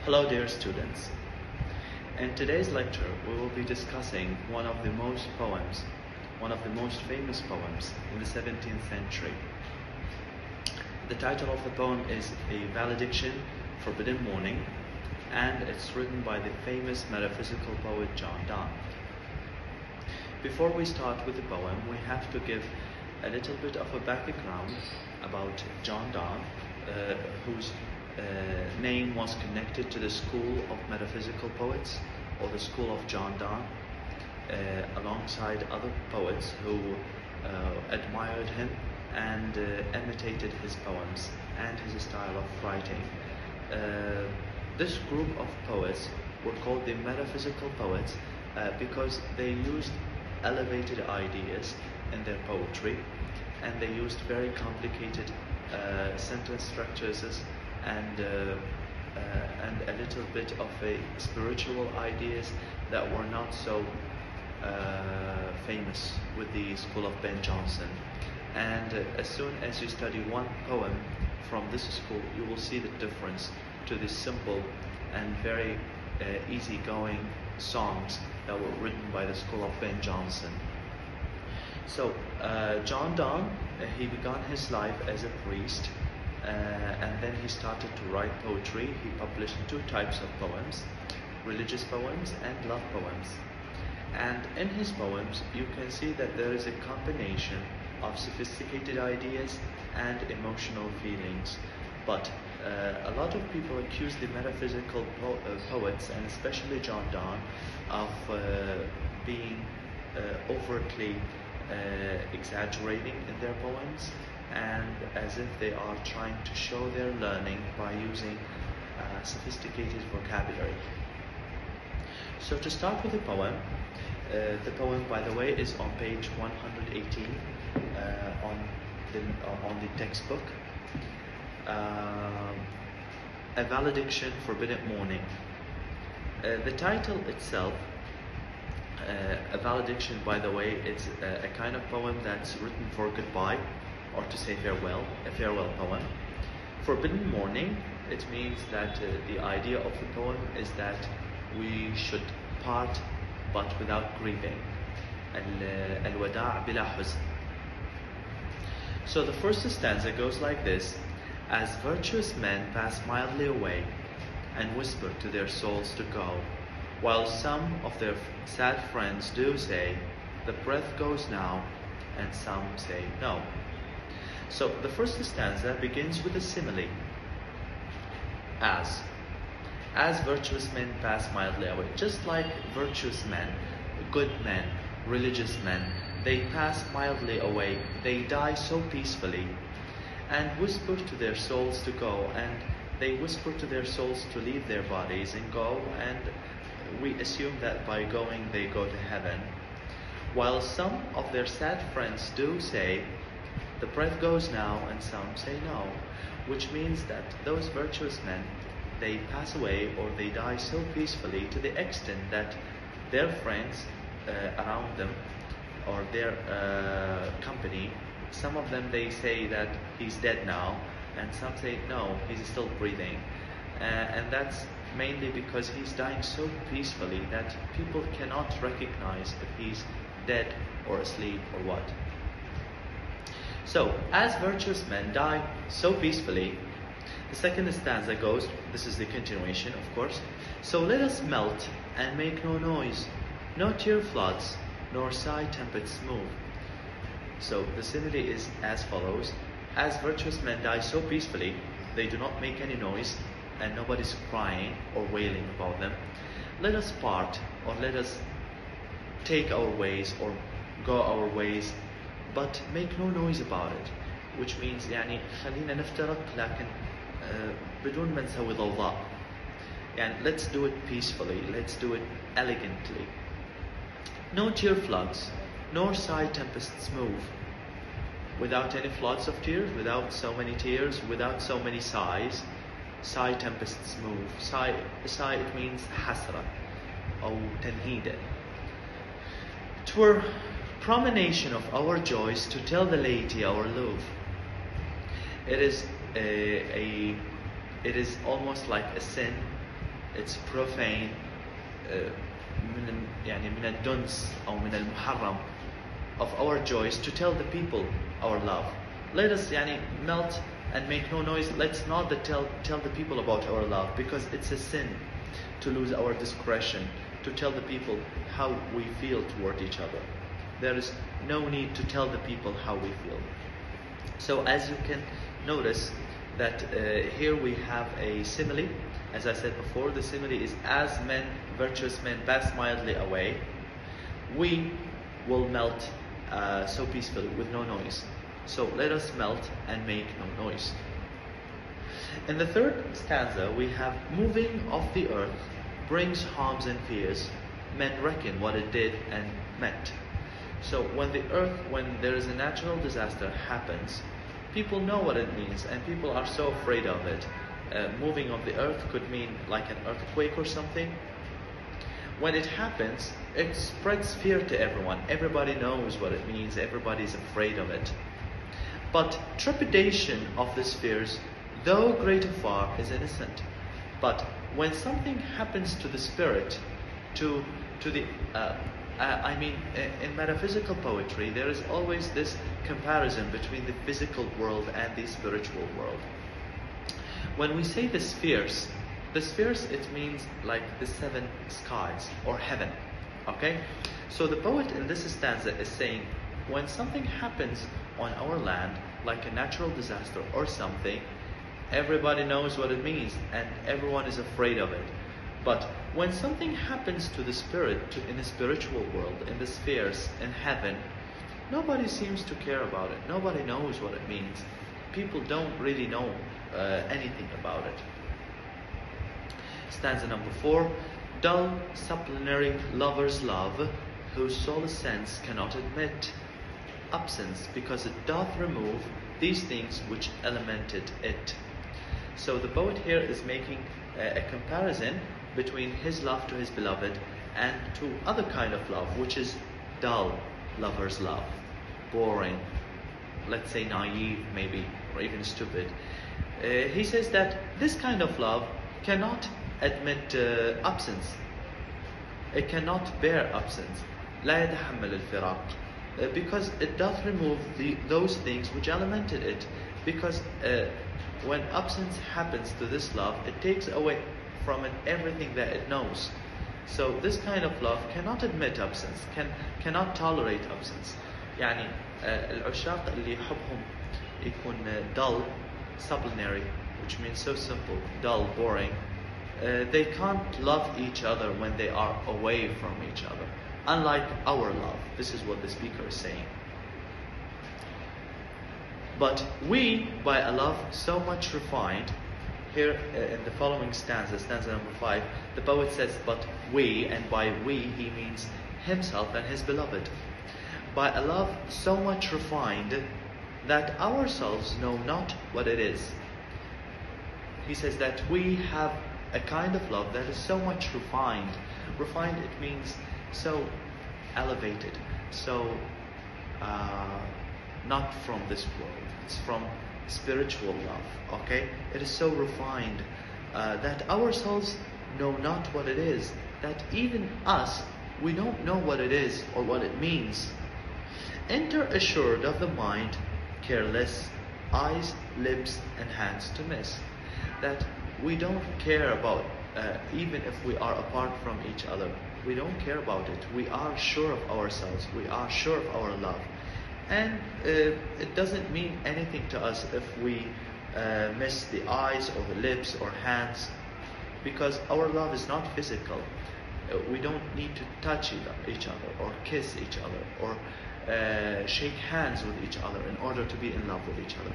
Hello dear students. In today's lecture we will be discussing one of the most famous poems in the 17th century. The title of the poem is A Valediction, Forbidden Mourning, and it's written by the famous metaphysical poet John Donne. Before we start with the poem, we have to give a little bit of a background about John Donne, whose name was connected to the school of metaphysical poets, or the school of John Donne, alongside other poets who admired him and imitated his poems and his style of writing. This group of poets were called the metaphysical poets because they used elevated ideas in their poetry, and they used very complicated sentence structures and a little bit of a spiritual ideas that were not so famous with the school of Ben Jonson. And as soon as you study one poem from this school, you will see the difference to the simple and very easygoing songs that were written by the school of Ben Jonson. So John Donne, he began his life as a priest, and then he started to write poetry. He published two types of poems: religious poems and love poems. And in his poems you can see that there is a combination of sophisticated ideas and emotional feelings. But a lot of people accuse the metaphysical poets, and especially John Donne, of being overtly exaggerating in their poems, and as if they are trying to show their learning by using sophisticated vocabulary. So to start with the poem, by the way, is on page 118 on the textbook. A Valediction, Forbidden Mourning. The title itself, a valediction, by the way, it's a kind of poem that's written for goodbye, or to say farewell, a farewell poem. Forbidden mourning, it means that the idea of the poem is that we should part but without grieving. Al-wada' bila huzn. So the first stanza goes like this: as virtuous men pass mildly away and whisper to their souls to go, while some of their sad friends do say, the breath goes now, and some say no. So the first stanza begins with a simile. As virtuous men pass mildly away. Just like virtuous men, good men, religious men, they pass mildly away, they die so peacefully, and whisper to their souls to go, and they whisper to their souls to leave their bodies and go, and we assume that by going they go to heaven. While some of their sad friends do say, the breath goes now, and some say no, which means that those virtuous men, they pass away or they die so peacefully to the extent that their friends around them, or their company, some of them they say that he's dead now, and some say no, he's still breathing. And that's mainly because he's dying so peacefully that people cannot recognize if he's dead or asleep or what. So, as virtuous men die so peacefully, the second stanza goes, this is the continuation of course: so let us melt and make no noise, no tear floods, nor sigh tempests move. So the simile is as follows: as virtuous men die so peacefully, they do not make any noise, and nobody's crying or wailing about them. Let us part, or let us take our ways or go our ways, but make no noise about it. Which means يعني خلينا نفترق لكن بدون ما نسوي ضوضاء. يعني let's do it peacefully, let's do it elegantly. No tear floods, nor sigh tempests move. Without any floods of tears, without so many tears, without so many sighs, sigh tempests move. Sigh, it means hasra, or tanhida. 'Twere promenation of our joys to tell the laity our love. It is almost like a sin it's profane, من الدنس أو من المحرم of our joys to tell the people our love. Let us melt and make no noise. Let's not tell the people about our love, because it's a sin to lose our discretion to tell the people how we feel toward each other. There is no need to tell the people how we feel. So as you can notice that here we have a simile. As I said before, the simile is as men, virtuous men, pass mildly away, we will melt so peacefully with no noise. So let us melt and make no noise. In the third stanza we have moving of the earth brings harms and fears, men reckon what it did and meant. So when there is a natural disaster happens, people know what it means and people are so afraid of it. Moving of the earth could mean like an earthquake or something. When it happens, it spreads fear to everyone. Everybody knows what it means, everybody's afraid of it. But trepidation of these fears, though great or far, is innocent. But when something happens to the spirit, in metaphysical poetry, there is always this comparison between the physical world and the spiritual world. When we say the spheres, it means like the seven skies or heaven. Okay? So the poet in this stanza is saying, when something happens on our land, like a natural disaster or something, everybody knows what it means and everyone is afraid of it. But when something happens to the spirit, in the spiritual world, in the spheres, in heaven, nobody seems to care about it. Nobody knows what it means. People don't really know anything about it. Stanza number 4. Dull, sublunary lover's love, whose sole sense cannot admit absence, because it doth remove these things which elemented it. So the poet here is making a comparison between his love to his beloved and to other kind of love, which is dull lover's love, boring, let's say naive maybe, or even stupid. He says that this kind of love cannot admit absence. It cannot bear absence. لا يتحمل الفراق. Because it doth remove those things which elemented it. Because when absence happens to this love, it takes away from it everything that it knows. So this kind of love cannot admit absence, cannot tolerate absence. العشاق اللي يحبهم يكون dull, sublunary, which means so simple, dull, boring. They can't love each other when they are away from each other. Unlike our love. This is what the speaker is saying. But we, by a love so much refined, here in the following stanza, stanza number 5, the poet says, but we, and by we he means himself and his beloved. By a love so much refined that ourselves know not what it is. He says that we have a kind of love that is so much refined. Refined, it means so elevated, so not from this world. It's from spiritual love, okay? It is so refined that ourselves know not what it is, that even us, we don't know what it is or what it means. Enter assured of the mind, careless, eyes, lips, and hands to miss. That we don't care about, even if we are apart from each other, we don't care about it. We are sure of ourselves. We are sure of our love. And it doesn't mean anything to us if we miss the eyes or the lips or hands, because our love is not physical. We don't need to touch each other or kiss each other or shake hands with each other in order to be in love with each other.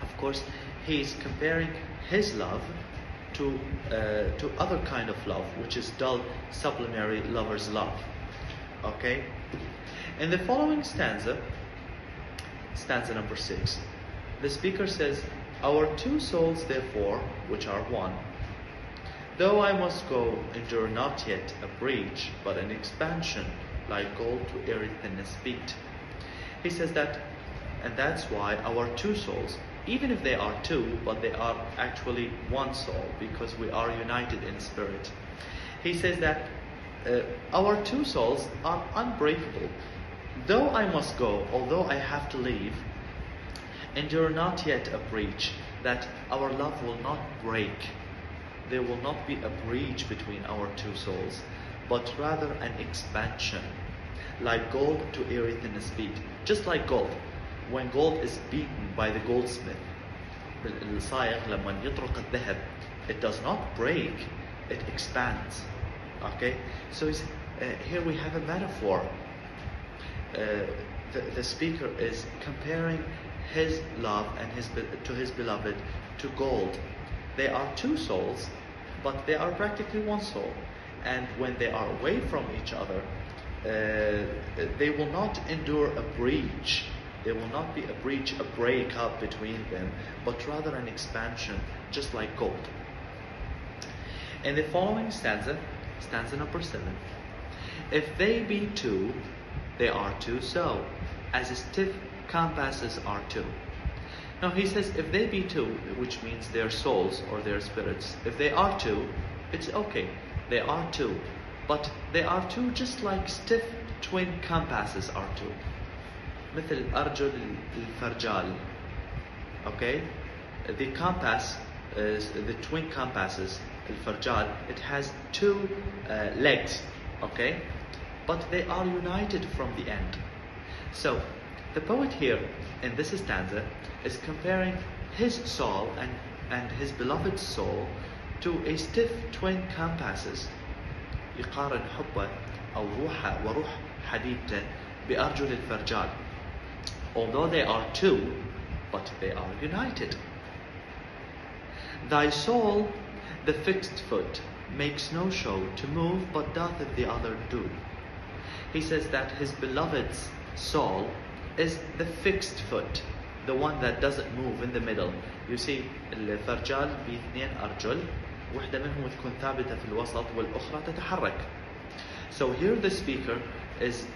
Of course, he is comparing his love to other kind of love, which is dull, sublunary lover's love. Okay? In the following stanza, stanza number 6, the speaker says, our two souls therefore, which are one, though I must go, endure not yet a breach, but an expansion, like gold to airy thinness beat. He says that, and that's why our two souls, even if they are two, but they are actually one soul, because we are united in spirit. He says that our two souls are unbreakable. Though I must go, although I have to leave, endure not yet a breach, that our love will not break. There will not be a breach between our two souls, but rather an expansion, like gold to erythrin speed. Just like gold, when gold is beaten by the goldsmith, it does not break, it expands. Okay, so here we have a metaphor. The speaker is comparing his love and to his beloved to gold. They are two souls, but they are practically one soul. And when they are away from each other, they will not endure a breach. There will not be a breach, a breakup between them, but rather an expansion, just like gold. In the following stanza, stanza number 7, if they be two, they are two so, as stiff compasses are two. Now he says if they be two, which means their souls or their spirits, if they are two, it's okay. They are two, but they are two just like stiff twin compasses are two. مثل أرجل الفرجال. Okay, the compass is the twin compasses. الفرجال, it has two legs. Okay, but they are united from the end. So the poet here in this stanza is comparing his soul and his beloved's soul to a stiff twin compasses. يقارن حبه أو روحه وروح حبيبته بأرجل الفرجال. Although they are two, but they are united. Thy soul, the fixed foot, makes no show to move, but doth the other do. He says that his beloved's soul is the fixed foot, the one that doesn't move in the middle. You see, الفرجال باثنين أرجل، واحدة منهم تكون ثابتة في الوسط والأخرى تتحرك. So here the speaker is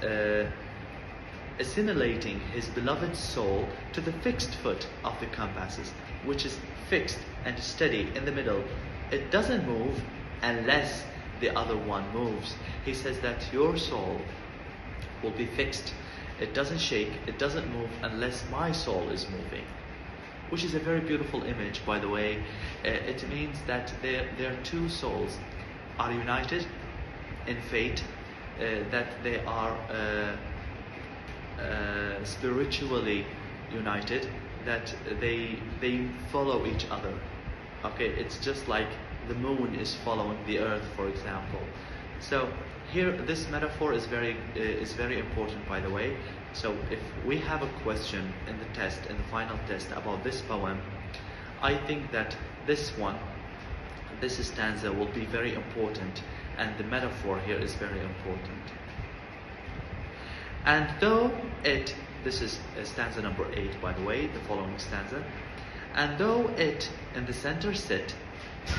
assimilating his beloved's soul to the fixed foot of the compasses, which is fixed and steady in the middle. It doesn't move unless the other one moves. He says that your soul will be fixed. It doesn't shake, it doesn't move unless my soul is moving. Which is a very beautiful image, by the way. It means that their two souls are united in fate, that they are spiritually united, that they follow each other. Okay, it's just like the moon is following the earth, for example. So here this metaphor is very important, by the way. So if we have a question in the test, in the final test, about this poem, I think that this stanza will be very important, and the metaphor here is very important. And though it, this is stanza number 8, by the way, the following stanza, and though it in the center sit,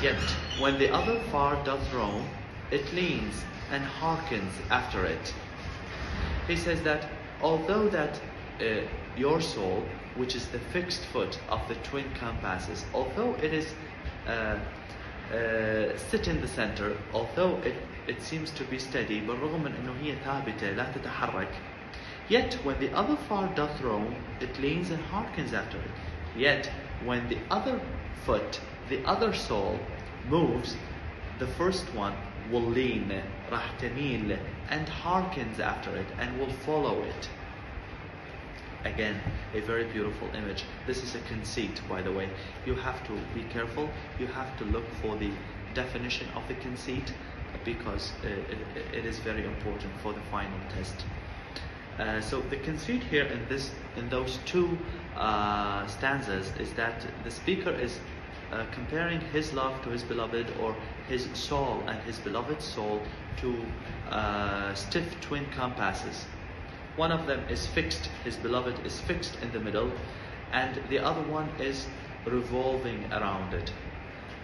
yet when the other far doth roam, it leans and hearkens after it. He says that although that your soul, which is the fixed foot of the twin compasses, although it is sit in the center, although it seems to be steady, بالرغم من أنه هي ثابتة لا تتحرك, yet when the other far doth roam, it leans and hearkens after it. Yet when the other foot, the other soul moves, the first one will lean, راح تميل, and hearkens after it and will follow it. Again, a very beautiful image. This is a conceit, by the way. You have to be careful. You have to look for the definition of the conceit, because it is very important for the final test. So the conceit here in those two stanzas is that the speaker is comparing his love to his beloved, or his soul and his beloved's soul, to stiff twin compasses. One of them is fixed, his beloved is fixed in the middle, and the other one is revolving around it.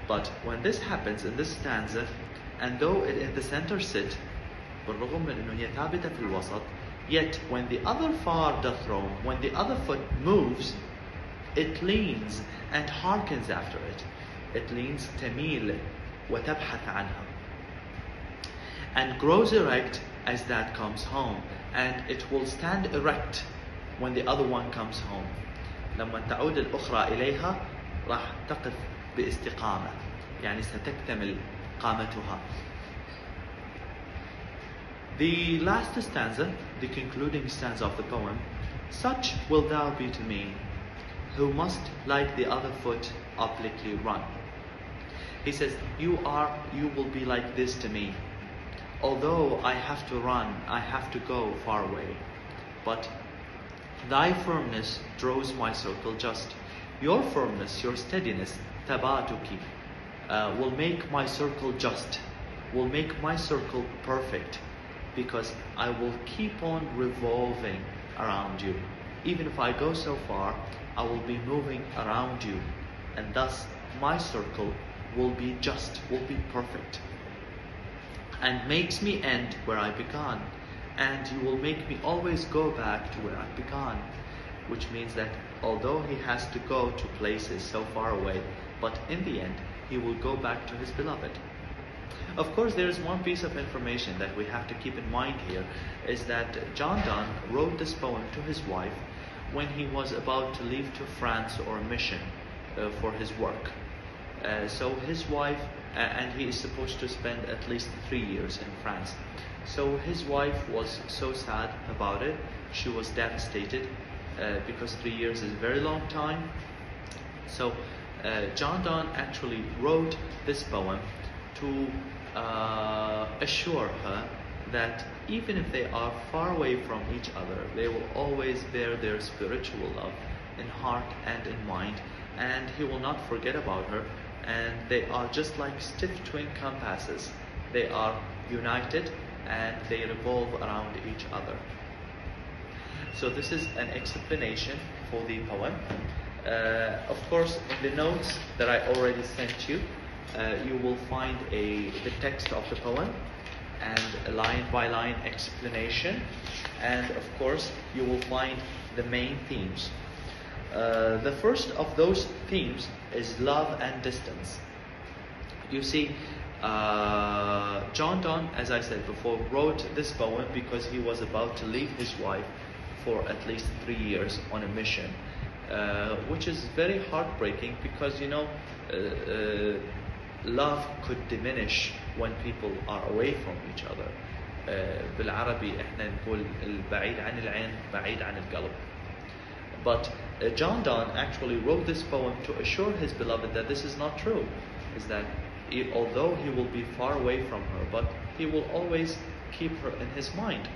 But when this happens in this stanza, and though it in the center sit, بالرغم من أنه هي ثابتة في الوسط, yet when the other far doth roam, when the other foot moves, it leans and hearkens after it. It leans تميل وتبحث عنها, and grows erect as that comes home, and it will stand erect when the other one comes home. لما تعود الأخرى إليها راح تقف باستقامة, يعني ستكتمل قامتها. The last stanza, the concluding stanza of the poem: such will thou be to me, who must like the other foot obliquely run. He says, you will be like this to me. Although I have to run, I have to go far away, but thy firmness draws my circle just. Your firmness, your steadiness, tabatuki, will make my circle just, will make my circle perfect, because I will keep on revolving around you. Even if I go so far, I will be moving around you, and thus my circle will be just, will be perfect, and makes me end where I began, and you will make me always go back to where I began, which means that although he has to go to places so far away, but in the end he will go back to his beloved. Of course, there is one piece of information that we have to keep in mind here, is that John Donne wrote this poem to his wife when he was about to leave to France or a mission for his work. So his wife, and he is supposed to spend at least 3 years in France. So his wife was so sad about it. She was devastated because 3 years is a very long time. So John Donne actually wrote this poem to assure her that even if they are far away from each other, they will always bear their spiritual love in heart and in mind, and he will not forget about her. And they are just like stiff twin compasses. They are united and they revolve around each other. So this is an explanation for the poem. Of course, in the notes that I already sent you, you will find the text of the poem and a line by line explanation, and of course you will find the main themes. The first of those themes is love and distance. You see, John Donne, as I said before, wrote this poem because he was about to leave his wife for at least 3 years on a mission, which is very heartbreaking because, you know, love could diminish when people are away from each other. بالعربي احنا نقول البعيد عن العين بعيد عن القلب. But John Donne actually wrote this poem to assure his beloved that this is not true, is that although he will be far away from her, but he will always keep her in his mind.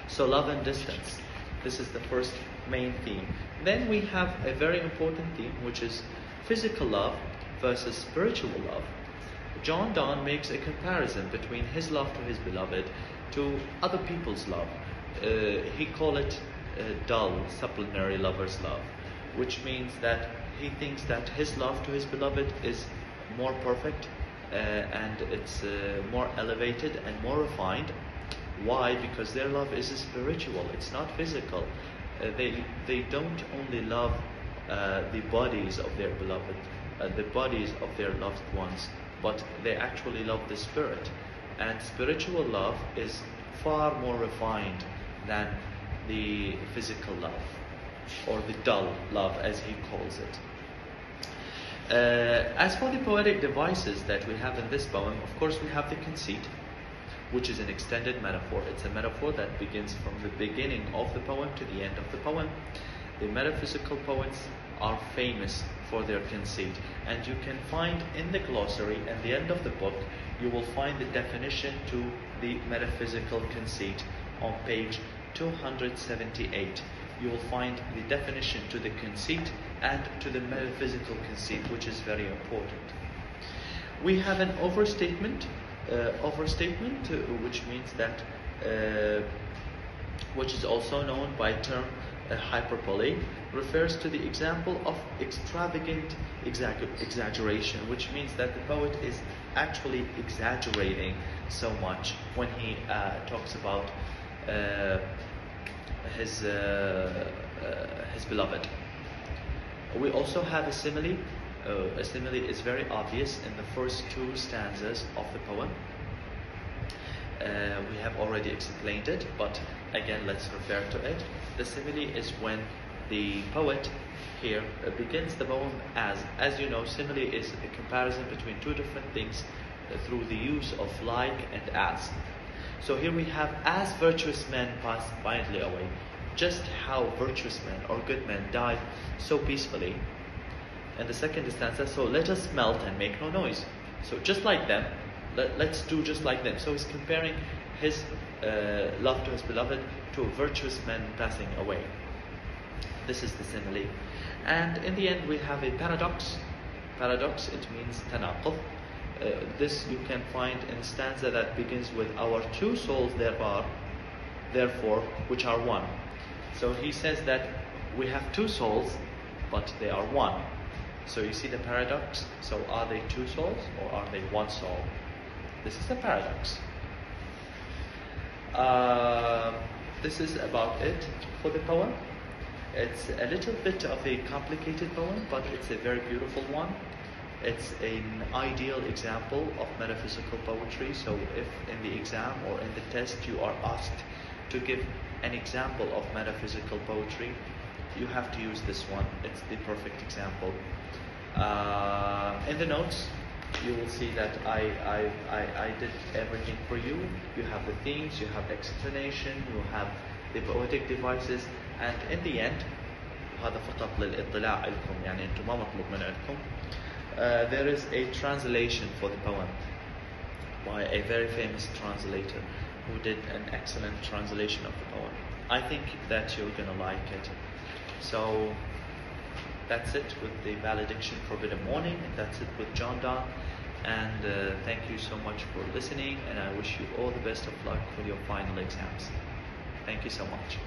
So love and distance, this is the first main theme. Then we have a very important theme, which is physical love versus spiritual love. John Donne makes a comparison between his love to his beloved to other people's love. He call it dull, supplementary lover's love, which means that he thinks that his love to his beloved is more perfect and it's more elevated and more refined. Why? Because their love is spiritual, it's not physical. They don't only love the bodies of their beloved, the bodies of their loved ones, but they actually love the spirit. And spiritual love is far more refined than the physical love, or the dull love as he calls it. As for the poetic devices that we have in this poem, of course we have the conceit, which is an extended metaphor. It's a metaphor that begins from the beginning of the poem to the end of the poem. The metaphysical poets are famous for their conceit, and you can find in the glossary at the end of the book, you will find the definition to the metaphysical conceit on page 278. You will find the definition to the conceit and to the metaphysical conceit, which is very important. We have an overstatement, which means that, which is also known by term hyperbole, refers to the example of extravagant exaggeration, which means that the poet is actually exaggerating so much when he talks about his beloved. We also have a simile. A simile is very obvious in the first two stanzas of the poem. We have already explained it, but again let's refer to it. The simile is when the poet here begins the poem as you know, simile is a comparison between two different things through the use of like and as. So here we have, as virtuous men pass violently away, just how virtuous men or good men died so peacefully. And the second stanza, so let us melt and make no noise. So just like them, let's do just like them. So he's comparing his love to his beloved to virtuous men passing away. This is the simile. And in the end we have a paradox. Paradox, it means tanaqud. This you can find in a stanza that begins with our two souls therefore which are one. So he says that we have two souls but they are one. So you see the paradox. So are they two souls or are they one soul? This is the paradox. This is about it for the poem. It's a little bit of a complicated poem, but it's a very beautiful one. It's an ideal example of metaphysical poetry. So if in the exam or in the test you are asked to give an example of metaphysical poetry, you have to use this one. It's the perfect example. In the notes you will see that I did everything for you. You have the themes, you have explanation, you have the poetic devices, and in the end هذا فقط للإطلاع لكم، يعني أنتم ما مطلوب من عندكم. There is a translation for the poem by a very famous translator who did an excellent translation of the poem. I think that you're gonna like it. So that's it with the valediction for Forbidden Morning, and that's it with John Donne. And thank you so much for listening, and I wish you all the best of luck with your final exams. Thank you so much.